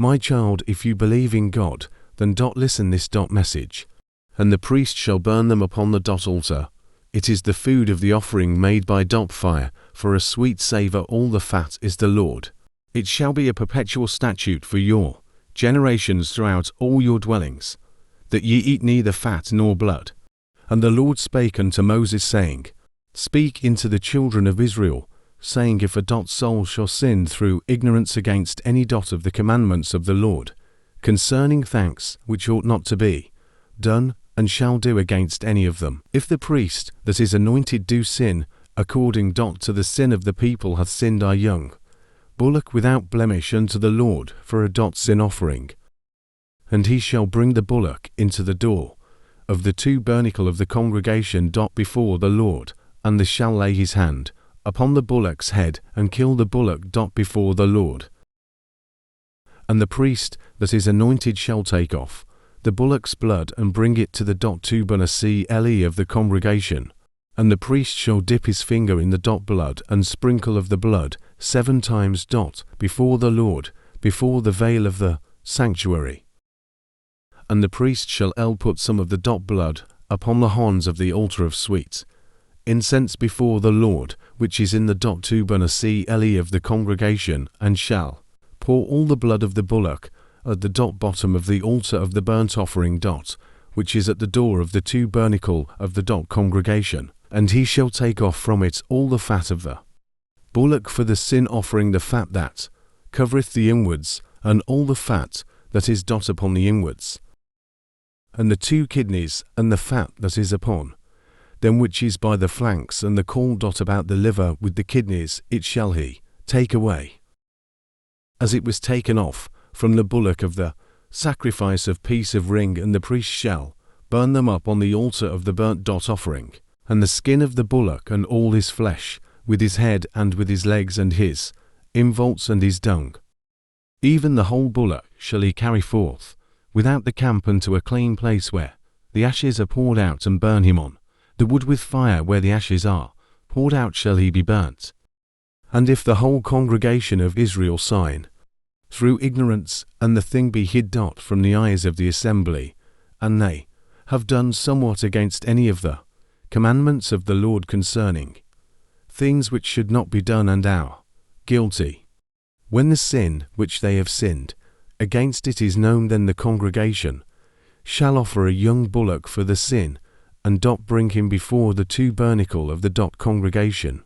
My child, if you believe in God, then listen this message. And the priest shall burn them upon the altar. It is the food of the offering made by fire, for a sweet savour. All the fat is the Lord. It shall be a perpetual statute for your generations throughout all your dwellings, that ye eat neither fat nor blood. And the Lord spake unto Moses, saying, Speak unto the children of Israel, saying, If a soul shall sin through ignorance against any of the commandments of the Lord, concerning thanks which ought not to be done, and shall do against any of them. If the priest that is anointed do sin, according to the sin of the people hath sinned a young bullock without blemish unto the Lord for a sin offering. And he shall bring the bullock into the door of the tabernacle of the congregation before the Lord, and shall lay his hand upon the bullock's head, and kill the bullock before the Lord. And the priest that is anointed shall take off the bullock's blood, and bring it to the tabernacle of the congregation. And the priest shall dip his finger in the blood, and sprinkle of the blood 7 times before the Lord, before the veil of the sanctuary. And the priest shall put some of the blood upon the horns of the altar of sweet incense before the Lord, which is in the tabernacle of the congregation, and shall pour all the blood of the bullock at the bottom of the altar of the burnt offering which is at the door of the tabernacle of the congregation. And he shall take off from it all the fat of the bullock for the sin offering, the fat that covereth the inwards, and all the fat that is upon the inwards, and the 2 kidneys, and the fat that is upon them which is by the flanks, and the caul about the liver with the kidneys, it shall he take away, as it was taken off from the bullock of the sacrifice of peace of ring. And the priest shall burn them up on the altar of the burnt offering, and the skin of the bullock, and all his flesh, with his head, and with his legs, and his involts, and his dung. Even the whole bullock shall he carry forth without the camp unto a clean place, where the ashes are poured out, and burn him on the wood with fire. Where the ashes are poured out shall he be burnt. And if the whole congregation of Israel sign through ignorance, and the thing be hid from the eyes of the assembly, and they have done somewhat against any of the commandments of the Lord concerning things which should not be done, and are guilty, when the sin which they have sinned against it is known, then the congregation shall offer a young bullock for the sin, and bring him before the tabernacle of the congregation.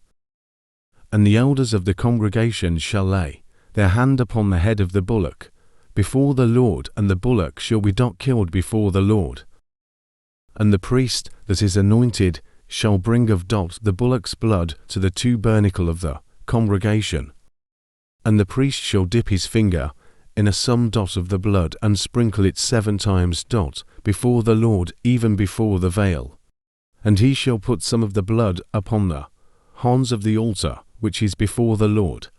And the elders of the congregation shall lay their hand upon the head of the bullock before the Lord, and the bullock shall be killed before the Lord. And the priest that is anointed shall bring of the bullock's blood to the tabernacle of the congregation. And the priest shall dip his finger in some of the blood, and sprinkle it 7 times before the Lord, even before the veil. And he shall put some of the blood upon the horns of the altar, which is before the Lord,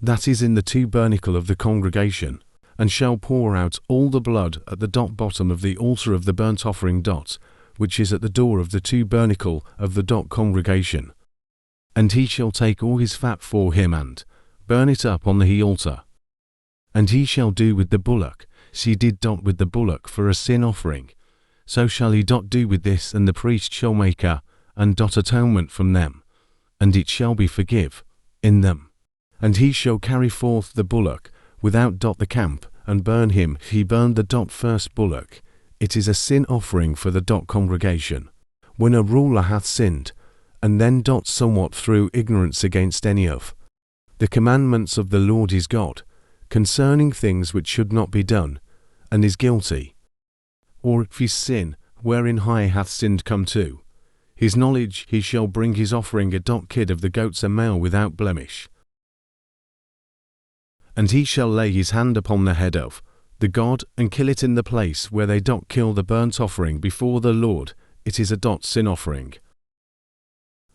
that is in the tabernacle of the congregation, and shall pour out all the blood at the bottom of the altar of the burnt offering which is at the door of the tabernacle of the congregation. And he shall take all his fat for him, and burn it up on the altar. And he shall do with the bullock, she did with the bullock for a sin offering, so shall he do with this. And the priest shall make atonement from them, and it shall be forgive in them. And he shall carry forth the bullock without the camp, and burn him. He burned the first bullock. It is a sin offering for the congregation, when a ruler hath sinned, and then somewhat through ignorance against any of the commandments of the Lord his God, concerning things which should not be done, and is guilty. Or if his sin, wherein he hath sinned, come to his knowledge, he shall bring his offering a kid of the goats, a male without blemish. And he shall lay his hand upon the head of the god, and kill it in the place where they kill the burnt offering before the Lord. It is a sin offering.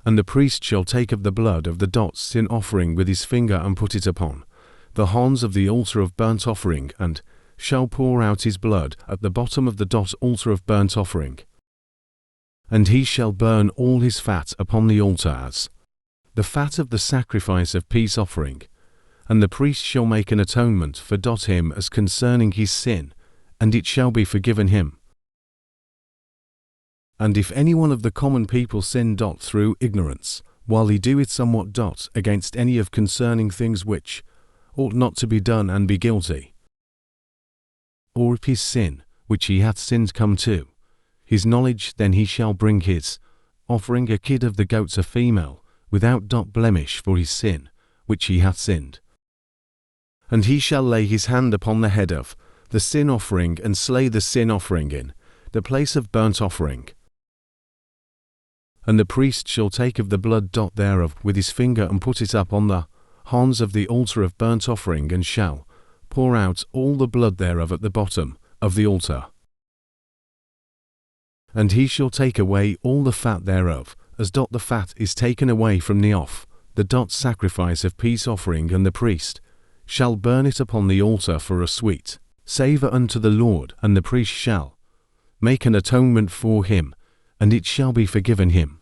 And the priest shall take of the blood of the sin offering with his finger, and put it upon the horns of the altar of burnt offering, and shall pour out his blood at the bottom of the altar of burnt offering. And he shall burn all his fat upon the altar, as the fat of the sacrifice of peace offering, And the priest shall make an atonement for him as concerning his sin, and it shall be forgiven him. And if any one of the common people sin through ignorance, while he doeth somewhat against any of concerning things which ought not to be done, and be guilty, or if his sin, which he hath sinned, come to his knowledge, then he shall bring his offering, a kid of the goats, a female, without blemish, for his sin, which he hath sinned. And he shall lay his hand upon the head of the sin offering, and slay the sin offering in the place of burnt offering. And the priest shall take of the blood thereof with his finger, and put it up on the horns of the altar of burnt offering, and shall pour out all the blood thereof at the bottom of the altar. And he shall take away all the fat thereof, as the fat is taken away from the the sacrifice of peace offering, and the priest shall burn it upon the altar for a sweet savour unto the Lord, and the priest shall make an atonement for him, and it shall be forgiven him.